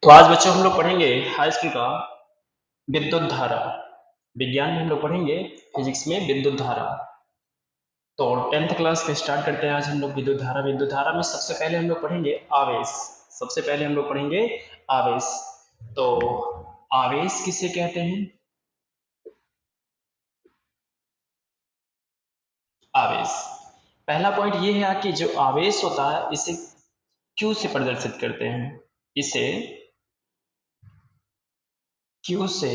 तो आज बच्चों हम लोग पढ़ेंगे हाई स्कूल का विद्युत धारा। विज्ञान में हम लोग पढ़ेंगे फिजिक्स में विद्युत धारा। तो 10th क्लास का स्टार्ट करते हैं आज हम लोग विद्युत धारा। विद्युत धारा में सबसे पहले हम लोग पढ़ेंगे आवेश। सबसे पहले हम लोग पढ़ेंगे आवेश। तो आवेश किसे कहते हैं? आवेश, पहला पॉइंट ये है कि जो आवेश होता है इसे क्यू से प्रदर्शित करते हैं। इसे क्यू से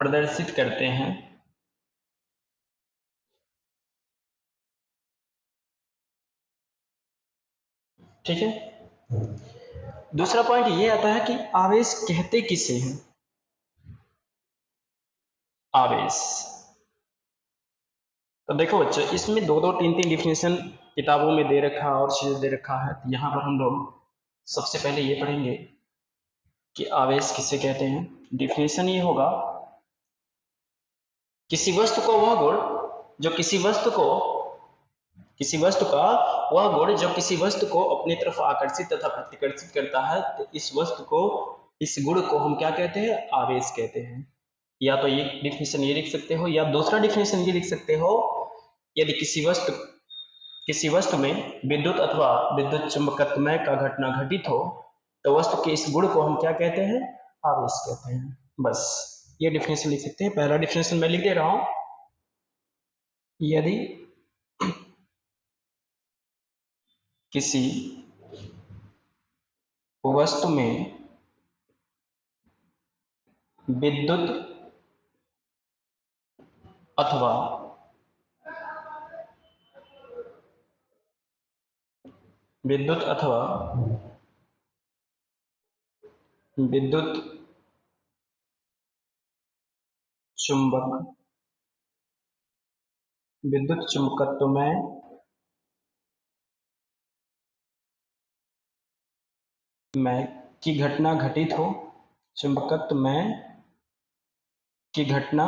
प्रदर्शित करते हैं। ठीक है। दूसरा पॉइंट ये आता है कि आवेश कहते किसे हैं? आवेश, तो देखो बच्चों, इसमें दो दो तीन तीन डिफिनेशन किताबों में दे रखा है और चीजें दे रखा है। तो यहाँ पर हम लोग सबसे पहले ये पढ़ेंगे कि आवेश किसे कहते हैं। डिफिनेशन ये होगा, किसी वस्तु को वह गुण जो किसी वस्तु का वह गुण जो किसी वस्तु को अपनी तरफ आकर्षित तथा प्रतिकर्षित करता है, तो इस गुण को हम क्या कहते हैं? आवेश कहते हैं। या तो ये डिफिनेशन ये लिख सकते हो, या दूसरा डिफिनेशन ये लिख सकते हो, यदि किसी वस्तु में विद्युत अथवा विद्युत चुंबकत्वमय का घटना घटित हो, तो वस्तु के इस गुण को हम क्या कहते हैं? आवेश कहते हैं। बस ये डिफिनेशन लिख सकते हैं। पहला डिफिनेशन मैं लिख दे रहा हूं, यदि किसी वस्तु में विद्युत अथवा विद्युत चुंबकत्वमय की घटना घटित हो, चुंबकत्वमय की घटना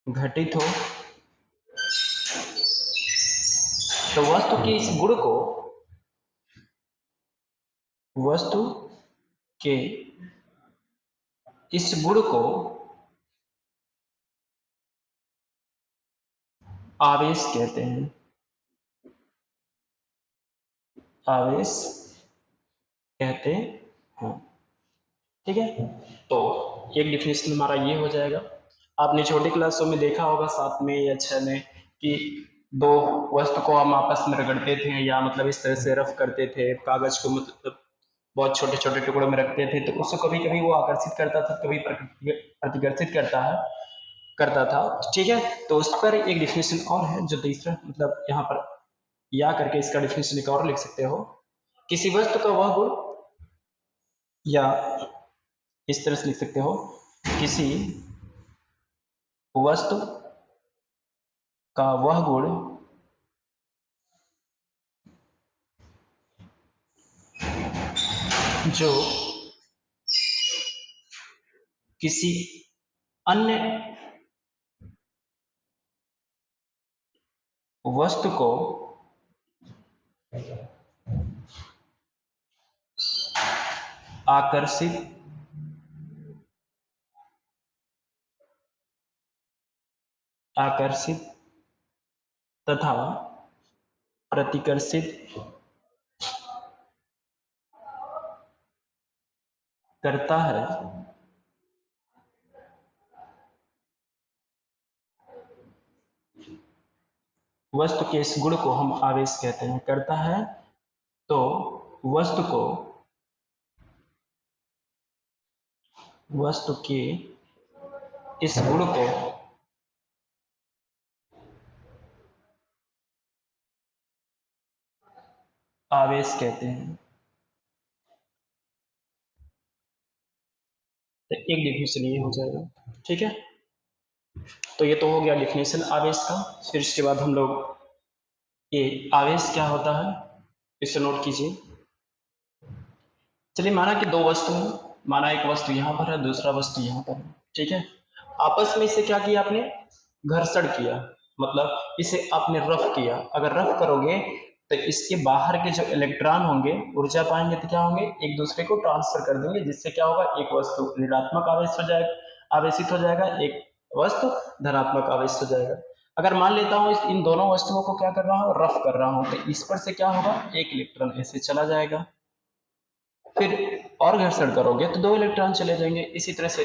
घटित हो, तो वस्तु के इस गुण को आवेश कहते हैं। आवेश कहते हैं। ठीक है। तो एक डिफिनेशन हमारा ये हो जाएगा। आपने छोटी क्लासों में देखा होगा 7 या 6 में कि दो वस्तु को हम आपस में रगड़ते थे, या मतलब इस तरह से रफ करते थे, कागज को मतलब बहुत छोटे छोटे टुकड़ों में रखते थे, तो उसको कभी कभी वो आकर्षित करता था, कभी प्रतिकर्षित करता था। ठीक है। तो उस पर एक डिफिनेशन और है, जो तीसरा मतलब यहाँ पर या करके इसका डिफिनेशन एक और लिख सकते हो, किसी वस्तु का वह गुण, या इस तरह से लिख सकते हो, किसी वस्तु का वह गुण जो किसी अन्य वस्तु को आकर्षित तथा प्रतिकर्षित करता है, वस्तु के इस गुण को हम आवेश कहते हैं। करता है तो वस्तु के इस गुण को आवेश कहते हैं। तो एक डिफिनेशन ये हो जाएगा। ठीक है। तो ये तो हो गया डिफिनेशन आवेश का। फिर इसके बाद हम लोग ये आवेश क्या होता है इसे नोट कीजिए। चलिए, माना कि दो वस्तु हैं, माना एक वस्तु यहाँ पर है, दूसरा वस्तु यहाँ पर है। ठीक है। आपस में इसे क्या किया आपने? घर्षण किया, मतलब इसे आपने रफ किया। अगर रफ करोगे तो इसके बाहर के जो इलेक्ट्रॉन होंगे ऊर्जा पाएंगे तो क्या होंगे, एक दूसरे को ट्रांसफर कर देंगे, जिससे क्या होगा, एक वस्तु ऋणात्मक आवेश हो जाएगा, आवेशित हो जाएगा, एक वस्तु धनात्मक आवेश हो जाएगा। अगर मान लेता हूँ इन दोनों वस्तुओं को क्या कर रहा हूँ, रफ कर रहा हूँ, तो इस पर से क्या होगा, एक इलेक्ट्रॉन ऐसे चला जाएगा, फिर और घर्षण करोगे तो 2 इलेक्ट्रॉन चले जाएंगे, इसी तरह से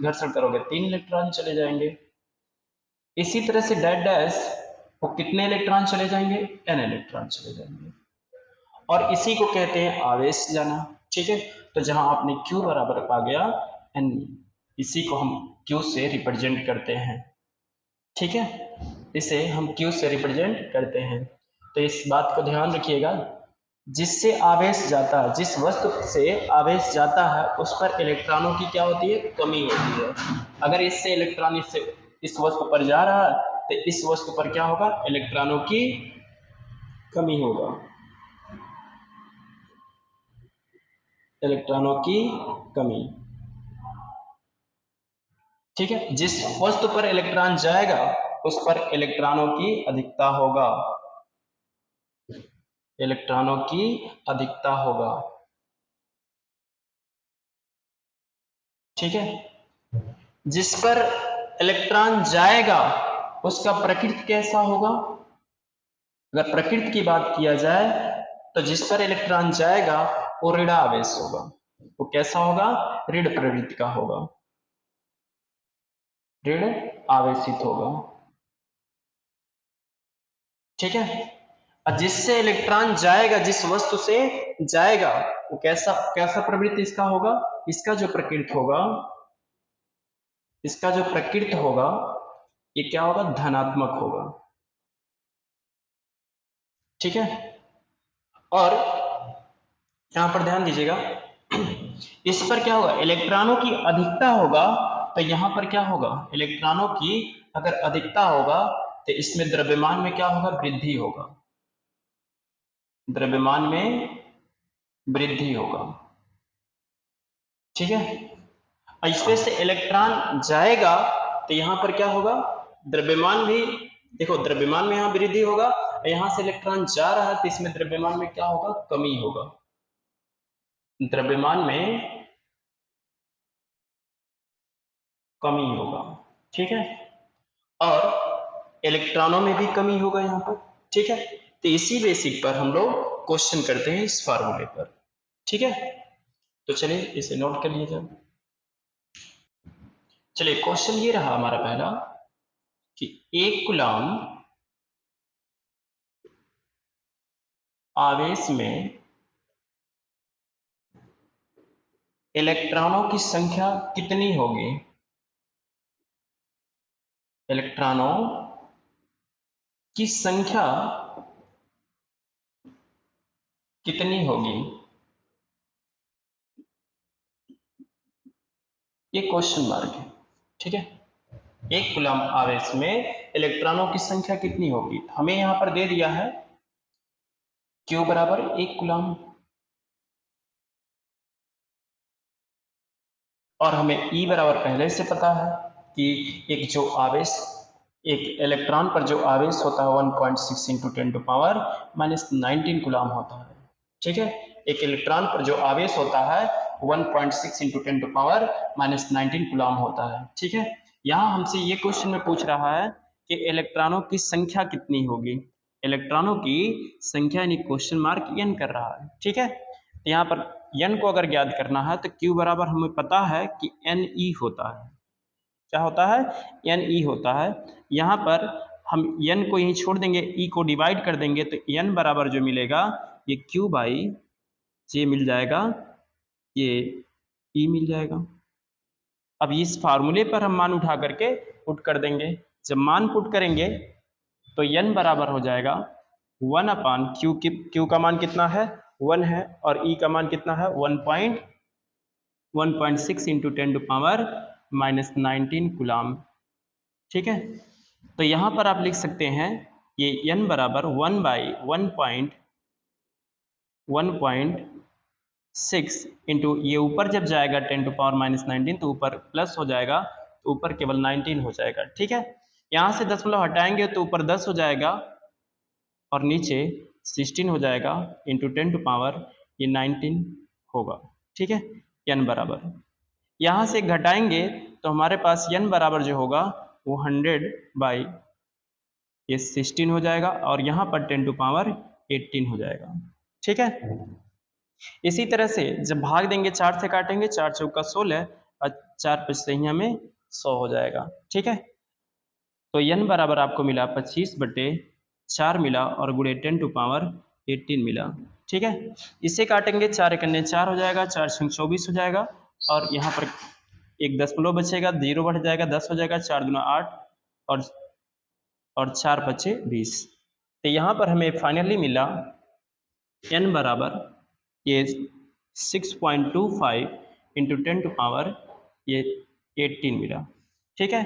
घर्षण करोगे 3 इलेक्ट्रॉन चले जाएंगे, इसी तरह से डैश डैश वो कितने इलेक्ट्रॉन चले जाएंगे, n इलेक्ट्रॉन चले जाएंगे, और इसी को कहते हैं आवेश जाना। ठीक है, तो जहां आपने Q बराबर पा गया n, इसी को हम Q से रिप्रेजेंट करते हैं। ठीक है, इसे हम Q से रिप्रेजेंट करते हैं। तो इस बात को ध्यान रखिएगा, जिससे आवेश जाता है, जिस वस्तु से आवेश जाता है उस पर इलेक्ट्रॉनों की क्या होती है, कमी होती है। अगर इससे इलेक्ट्रॉन इस वस्तु पर जा रहा है तो इस वस्तु पर क्या होगा, इलेक्ट्रॉनों की कमी होगा, इलेक्ट्रॉनों की कमी। ठीक है, जिस वस्तु पर इलेक्ट्रॉन जाएगा उस पर इलेक्ट्रॉनों की अधिकता होगा, इलेक्ट्रॉनों की अधिकता होगा। ठीक है, जिस पर इलेक्ट्रॉन जाएगा उसका प्रकृति कैसा होगा, अगर प्रकृति की बात किया जाए तो जिस पर इलेक्ट्रॉन जाएगा वो ऋण आवेश होगा, वो कैसा होगा, ऋण प्रवृत्ति का होगा, ऋण आवेशित होगा। ठीक है, और जिससे इलेक्ट्रॉन जाएगा, जिस वस्तु से जाएगा वो कैसा कैसा प्रवृत्ति इसका होगा, इसका जो प्रकृति होगा, इसका जो प्रकृति होगा ये क्या होगा, धनात्मक होगा। ठीक है, और यहां पर ध्यान दीजिएगा, इस पर क्या होगा, इलेक्ट्रॉनों की अधिकता होगा, तो यहां पर क्या होगा, इलेक्ट्रॉनों की अगर अधिकता होगा तो इसमें द्रव्यमान में क्या होगा, वृद्धि होगा, द्रव्यमान में वृद्धि होगा। ठीक है, इसमें से इलेक्ट्रॉन जाएगा तो यहां पर क्या होगा, द्रव्यमान भी, देखो द्रव्यमान में यहां वृद्धि होगा, यहां से इलेक्ट्रॉन जा रहा है तो इसमें द्रव्यमान में क्या होगा, कमी होगा, द्रव्यमान में कमी होगा। ठीक है, और इलेक्ट्रॉनों में भी कमी होगा यहां पर। ठीक है, तो इसी बेसिक पर हम लोग क्वेश्चन करते हैं इस फार्मूले पर। ठीक है, तो चलिए इसे नोट कर लीजिए। चलिए क्वेश्चन ये रहा हमारा पहला कि 1 कूलम आवेश में इलेक्ट्रॉनों की संख्या कितनी होगी, इलेक्ट्रॉनों की संख्या कितनी होगी, ये क्वेश्चन मार्क है। ठीक है, 1 कूलम आवेश में इलेक्ट्रॉनों की संख्या कितनी होगी, हमें यहां पर दे दिया है Q बराबर 1 कूलम, और हमें E बराबर पहले से पता है कि एक जो आवेश, एक इलेक्ट्रॉन पर जो आवेश होता है 1.6 इंटू 10⁻⁻19 कूलम होता है। ठीक है, एक इलेक्ट्रॉन पर जो आवेश होता है 1.6 इंटू 10⁻⁻19 कूलम होता है। ठीक है, यहाँ हमसे ये क्वेश्चन में पूछ रहा है कि इलेक्ट्रॉनों की संख्या कितनी होगी, इलेक्ट्रॉनों की संख्या यानी क्वेश्चन मार्क n कर रहा है। ठीक है, तो यहाँ पर n को अगर ज्ञात करना है तो Q बराबर हमें पता है कि Ne होता है, क्या होता है, Ne होता है। यहाँ पर हम n को यहीं छोड़ देंगे, E को डिवाइड कर देंगे तो n बराबर जो मिलेगा ये Q बाई J मिल जाएगा, ये E मिल जाएगा। अब इस फार्मूले पर हम मान उठा करके पुट कर देंगे, जब मान पुट करेंगे तो n बराबर हो जाएगा 1/Q, Q का मान कितना है 1 है, और E का मान कितना है 1.6 इंटू 10⁻⁻19 कूलम। ठीक है, तो यहाँ पर आप लिख सकते हैं ये n बराबर 1/1.6 इंटू, ये ऊपर जब जाएगा 10⁻⁻19 तो ऊपर प्लस हो जाएगा, तो ऊपर केवल 19 हो जाएगा। ठीक है, यहाँ से दशमलव हटाएंगे तो ऊपर 10 हो जाएगा और नीचे 16 हो जाएगा इंटू 10 टू पावर ये 19 होगा। ठीक है, n बराबर यहाँ से घटाएंगे तो हमारे पास n बराबर जो होगा वो 100 बाई ये 16 हो जाएगा और यहाँ पर 10 टू पावर 18 हो जाएगा। ठीक है, इसी तरह से जब भाग देंगे 4 से काटेंगे, 4 चौका 16 और 4 पचतहिया में 100 हो जाएगा। ठीक है, तो n बराबर आपको मिला 25/4 मिला और गुणे 10 टू पावर 18 मिला। ठीक है, इसे काटेंगे 4 एकन्ने 4 हो जाएगा, 4 छंग 24 हो जाएगा और यहाँ पर एक दशमलव बचेगा, 0 बढ़ जाएगा, 10 हो जाएगा, 4 दूना 8 और 4 पचे 20। तो यहाँ पर हमें फाइनली मिला n बराबर ये 6.25 इंटू 10 टू पावर ये 18 मिला। ठीक है,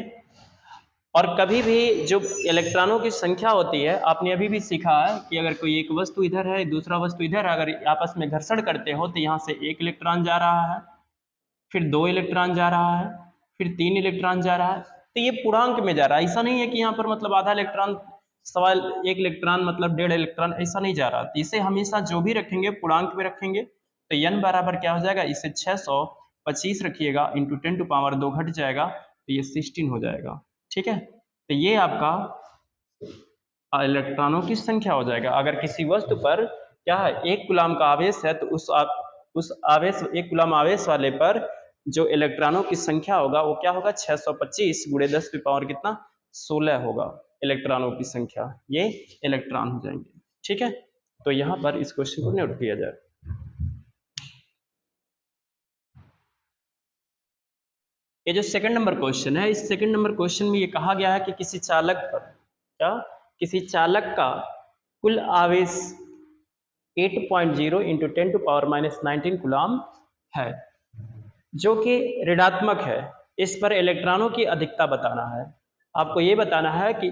और कभी भी जो इलेक्ट्रॉनों की संख्या होती है, आपने अभी भी सीखा है कि अगर कोई एक वस्तु इधर है दूसरा वस्तु इधर है, अगर आपस में घर्षण करते हो तो यहाँ से 1 इलेक्ट्रॉन जा रहा है, फिर 2 इलेक्ट्रॉन जा रहा है, फिर 3 इलेक्ट्रॉन जा रहा है, तो ये पूर्णांक में जा रहा है। ऐसा नहीं है कि यहाँ पर मतलब आधा इलेक्ट्रॉन सवाल 1 इलेक्ट्रॉन मतलब 1.5 इलेक्ट्रॉन, ऐसा नहीं जा रहा। तो इसे हमेशा जो भी रखेंगे पूर्णांक में रखेंगे। तो n बराबर क्या हो जाएगा, इसे 625 रखिएगा इंटू 10 टू पावर 2 घट जाएगा तो ये 16 हो जाएगा। ठीक है, तो ये आपका इलेक्ट्रॉनों की संख्या हो जाएगा। अगर किसी वस्तु पर क्या है 1 कूलम का आवेश है तो उस आवेश 1 कूलम आवेश वाले पर जो इलेक्ट्रॉनों की संख्या होगा वो क्या होगा, 625 गुणे 10 की पावर कितना 16 होगा इलेक्ट्रॉनों की संख्या, ये इलेक्ट्रॉन हो जाएंगे। ठीक है, तो यहाँ पर इस क्वेश्चन को नोट किया जाए। ये जो सेकंड नंबर क्वेश्चन है, इस सेकंड नंबर क्वेश्चन में ये कहा गया है कि किसी चालक पर क्या किसी चालक का कुल आवेश 8.0 इंटू 10 टू पावर -19 कूलम है जो कि ऋणात्मक है। इस पर इलेक्ट्रॉनों की अधिकता बताना है। आपको ये बताना है कि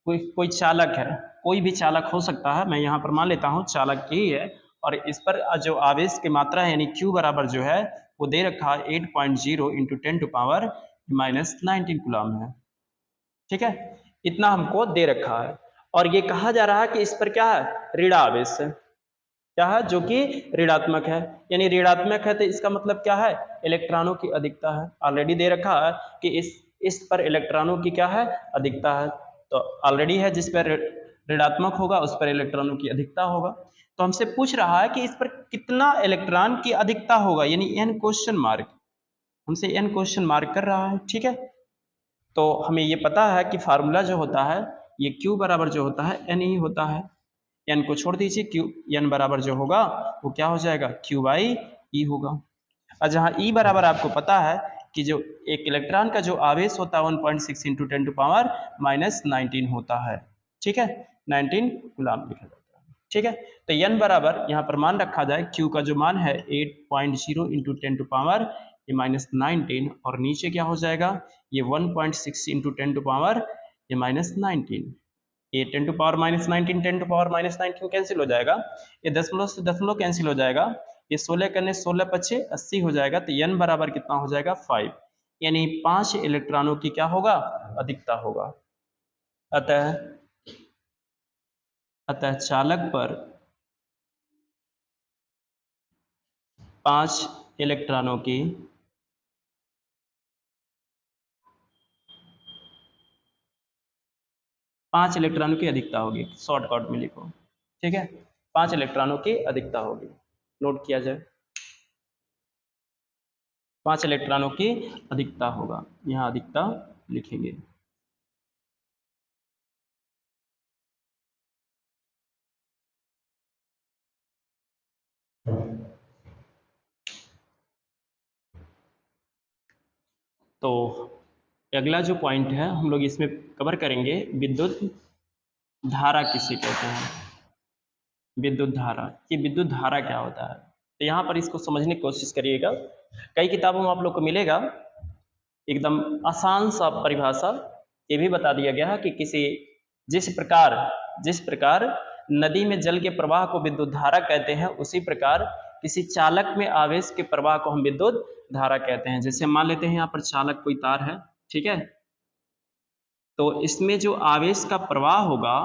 कोई चालक है, कोई भी चालक हो सकता है, मैं यहाँ पर मान लेता हूँ चालक ही है, और इस पर जो आवेश की मात्रा है यानी Q बराबर जो है वो दे रखा है 8.0 इंटू 10 टू पावर -19 कूलम है। ठीक है, इतना हमको दे रखा है और ये कहा जा रहा है कि इस पर क्या है, ऋण आवेश है, क्या है, जो कि ऋणात्मक है। यानी ऋणात्मक है तो इसका मतलब क्या है, इलेक्ट्रॉनों की अधिकता है। ऑलरेडी दे रखा है कि इस पर इलेक्ट्रॉनों की क्या है, अधिकता है, तो ऑलरेडी है जिस पर ऋणात्मक होगा उस पर इलेक्ट्रॉनों की अधिकता होगा। तो हमसे पूछ रहा है कि इस पर कितना इलेक्ट्रॉन की अधिकता होगा, यानी n क्वेश्चन मार्क, हमसे n क्वेश्चन मार्क कर रहा है। ठीक है, तो हमें ये पता है कि फार्मूला जो होता है ये Q बराबर जो होता है n ही होता है। n को छोड़ दीजिए, Q n बराबर जो होगा वो क्या हो जाएगा, Q बाई ई होगा। और जहाँ E बराबर आपको पता है कि जो एक इलेक्ट्रॉन का जो आवेश होता है 1.6 इंटू 10 टू पावर -19 होता है। ठीक है, 19 कूलम लिखा जाता है। ठीक है, तो n बराबर यहाँ पर मान रखा जाए, Q का जो मान है 8.0 इंटू 10 टू पावर ये -19 और नीचे क्या हो जाएगा, ये 1.6 इंटू 10 टू पावर ये -19, ये 10 to power -19 10 to power -19 cancel हो जाएगा, ये दशमलव से दशमलव कैंसिल हो जाएगा, ये 16 करने 16 पचे 80 हो जाएगा। तो n बराबर कितना हो जाएगा 5, यानी 5 इलेक्ट्रॉनों की क्या होगा, अधिकता होगा। अतः चालक पर 5 इलेक्ट्रॉनों की अधिकता होगी। शॉर्टकट में लिखो, ठीक है, 5 इलेक्ट्रॉनों की अधिकता होगी, नोट किया जाए। 5 इलेक्ट्रॉनों की अधिकता होगा, यहाँ अधिकता लिखेंगे। तो अगला जो पॉइंट है हम लोग इसमें कवर करेंगे, विद्युत धारा किसे कहते हैं। विद्युत धारा, ये विद्युत धारा क्या होता है, तो यहाँ पर इसको समझने की कोशिश करिएगा। कई किताबों में आप लोग को मिलेगा एकदम आसान सा परिभाषा, ये भी बता दिया गया है कि जिस प्रकार नदी में जल के प्रवाह को विद्युत धारा कहते हैं, उसी प्रकार किसी चालक में आवेश के प्रवाह को हम विद्युत धारा कहते हैं। जैसे मान लेते हैं यहाँ पर चालक कोई तार है, ठीक है, तो इसमें जो आवेश का प्रवाह होगा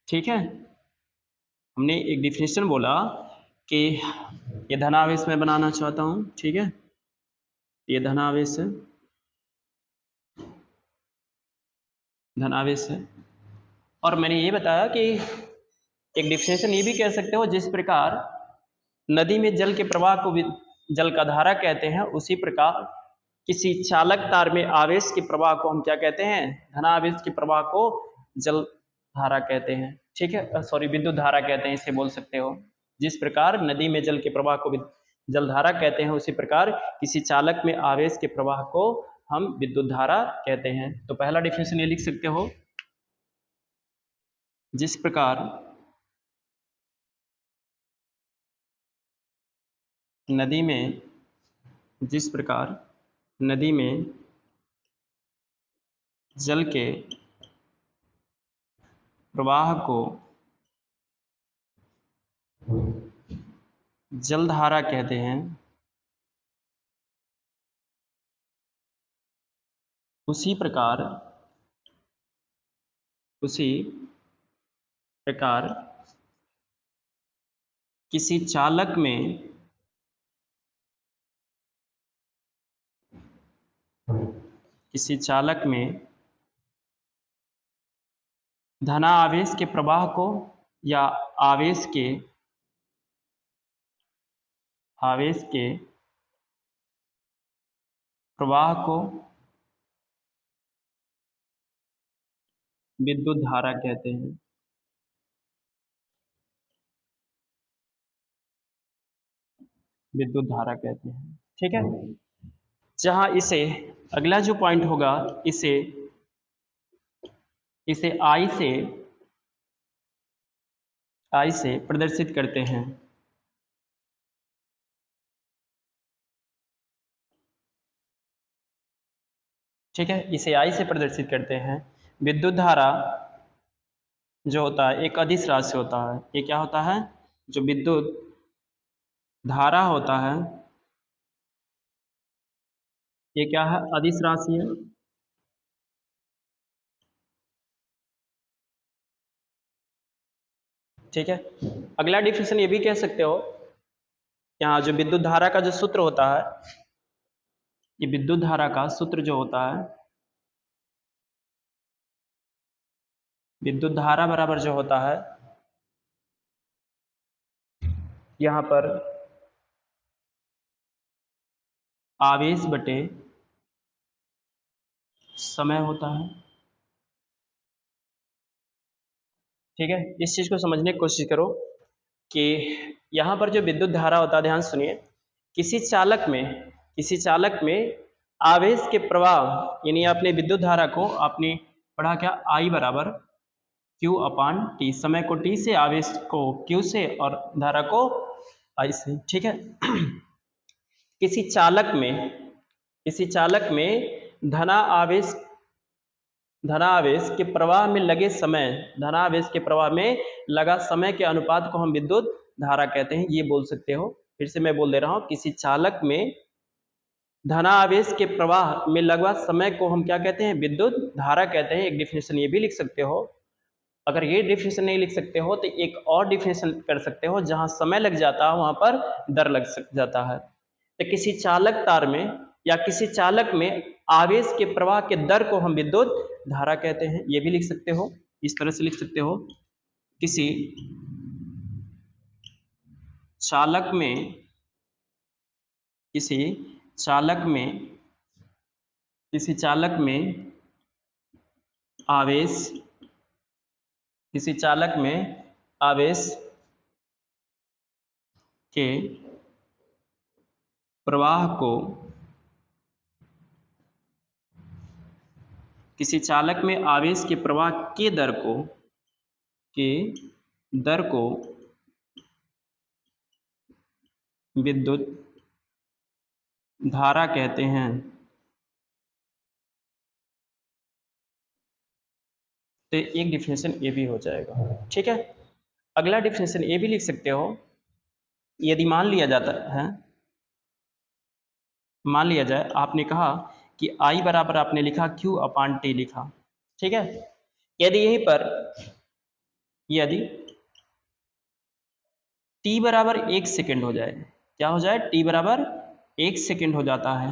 ठीक है, हमने एक डिफिनेशन बोला कि ये धनावेश मैं बनाना चाहता हूँ, ठीक है, ये धनावेश है, धनावेश है। और मैंने ये बताया कि एक डिफिनेशन ये भी कह सकते हो, जिस प्रकार नदी में जल के प्रवाह को जल का धारा कहते हैं, उसी प्रकार किसी चालक तार में आवेश के प्रवाह को हम क्या कहते हैं, धनावेश के प्रवाह को जल धारा कहते हैं, ठीक है, सॉरी विद्युत धारा कहते हैं, इसे बोल सकते हो। जिस प्रकार नदी में जल के प्रवाह को जल धारा कहते हैं, उसी प्रकार किसी चालक में आवेश के प्रवाह को हम विद्युत धारा कहते हैं। तो पहला डिफिनेशन ये लिख सकते हो, जिस प्रकार नदी में, जिस प्रकार नदी में जल के प्रवाह को जलधारा कहते हैं, उसी प्रकार किसी चालक में धनावेश के प्रवाह को या आवेश के प्रवाह को विद्युत धारा कहते हैं। विद्युत धारा कहते हैं, ठीक है। जहां इसे अगला जो पॉइंट होगा, इसे आई से प्रदर्शित करते हैं, ठीक है, इसे आई से प्रदर्शित करते हैं। विद्युत धारा जो होता है एक अदिश राशि होता है। ये क्या होता है, जो विद्युत धारा होता है ये क्या है, अदिश राशि है, ठीक है। अगला डिफिनेशन ये भी कह सकते हो, यहाँ जो विद्युत धारा का जो सूत्र होता है, ये विद्युत धारा का सूत्र जो होता है, विद्युत धारा बराबर जो होता है, यहाँ पर आवेश बटे समय होता है, ठीक है। इस चीज को समझने की कोशिश करो कि यहाँ पर जो विद्युत धारा होता है, ध्यान सुनिए, किसी चालक में आवेश के प्रवाह, यानी आपने विद्युत धारा को आपने पढ़ा क्या, आई बराबर क्यू अपान टी, समय को टी से, आवेश को क्यू से और धारा को आई से, ठीक है। किसी चालक में धनावेश के प्रवाह में लगे समय, धनावेश के प्रवाह में लगा समय के अनुपात को हम विद्युत धारा कहते हैं, ये बोल सकते हो। फिर से मैं बोल दे रहा हूं, किसी चालक में धनावेश के प्रवाह में लगा समय को हम क्या कहते हैं, विद्युत धारा कहते हैं। एक डिफिनेशन ये भी लिख सकते हो। अगर ये डिफिनेशन नहीं लिख सकते हो तो एक और डिफिनेशन कर सकते हो, जहां समय लग जाता है वहां पर दर लग जाता है। तो किसी चालक तार में या किसी चालक में आवेश के प्रवाह के दर को हम विद्युत धारा कहते हैं, ये भी लिख सकते हो। इस तरह से लिख सकते हो, किसी चालक में किसी चालक में आवेश के प्रवाह को, किसी चालक में आवेश के प्रवाह के दर को विद्युत धारा कहते हैं। तो एक डिफिनेशन ये भी हो जाएगा, ठीक है। अगला डिफिनेशन ये भी लिख सकते हो, यदि मान लिया जाए आपने कहा कि I बराबर आपने लिखा Q अपान टी लिखा, ठीक है। यदि यहीं पर यदि t बराबर 1 सेकेंड हो जाए, क्या हो जाए, t बराबर 1 सेकेंड हो जाता है,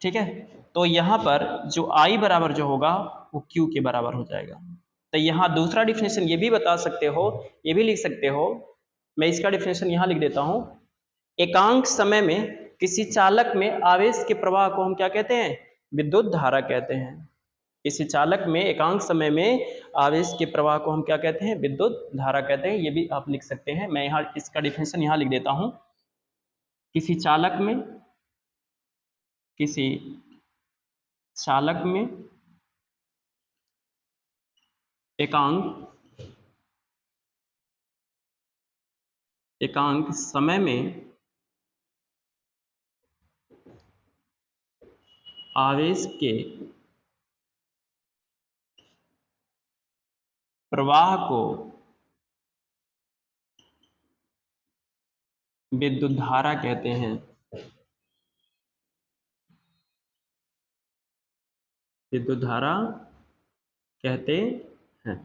ठीक है, तो यहाँ पर जो I बराबर जो होगा वो Q के बराबर हो जाएगा। तो यहाँ दूसरा डिफिनेशन ये भी बता सकते हो, ये भी लिख सकते हो, मैं इसका डिफिनेशन यहाँ लिख देता हूँ। एकांक समय में किसी चालक में आवेश के प्रवाह को हम क्या कहते हैं, विद्युत धारा कहते हैं। किसी चालक में एकांक समय में आवेश के प्रवाह को हम क्या कहते हैं, विद्युत धारा कहते हैं। ये भी आप लिख सकते हैं, मैं यहाँ इसका डिफिनेशन यहाँ लिख देता हूँ। किसी चालक में, किसी चालक में एकांक समय में आवेश के प्रवाह को विद्युत धारा कहते हैं। विद्युत धारा कहते हैं।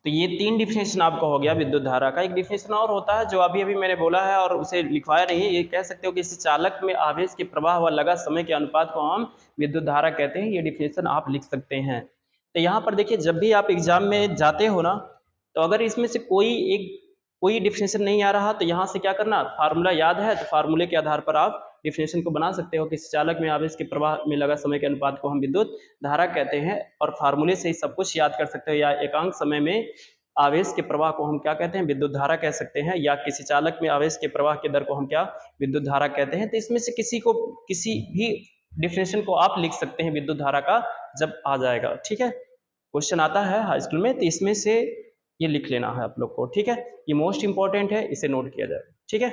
तो ये 3 डिफिनेशन आपका हो गया विद्युत धारा का। एक डिफिनेशन और होता है जो अभी अभी मैंने बोला है और उसे लिखवाया नहीं है, ये कह सकते हो कि इस चालक में आवेश के प्रवाह व लगा समय के अनुपात को हम विद्युत धारा कहते हैं। ये डिफिनेशन आप लिख सकते हैं। तो यहाँ पर देखिए, जब भी आप एग्जाम में जाते हो ना, तो अगर इसमें से कोई डिफिनेशन नहीं आ रहा तो यहाँ से क्या करना, फार्मूला याद है तो फार्मूले के आधार पर आप डिफिनेशन को बना सकते हो। किसी चालक में आवेश के प्रवाह में लगा समय के अनुपात को हम विद्युत धारा कहते हैं, और फार्मूले से ही सब कुछ याद कर सकते हो। या एकांक समय में आवेश के प्रवाह को हम क्या कहते हैं, विद्युत धारा कह सकते हैं। या किसी चालक में आवेश के प्रवाह के दर को हम क्या, विद्युत धारा कहते हैं। तो इसमें से किसी भी डिफिनेशन को आप लिख सकते हैं विद्युत धारा का, जब आ जाएगा, ठीक है। क्वेश्चन आता है हाई स्कूल में, तो इसमें से ये लिख लेना है आप लोग को, ठीक है। ये मोस्ट इंपॉर्टेंट है, इसे नोट किया जाए, ठीक है।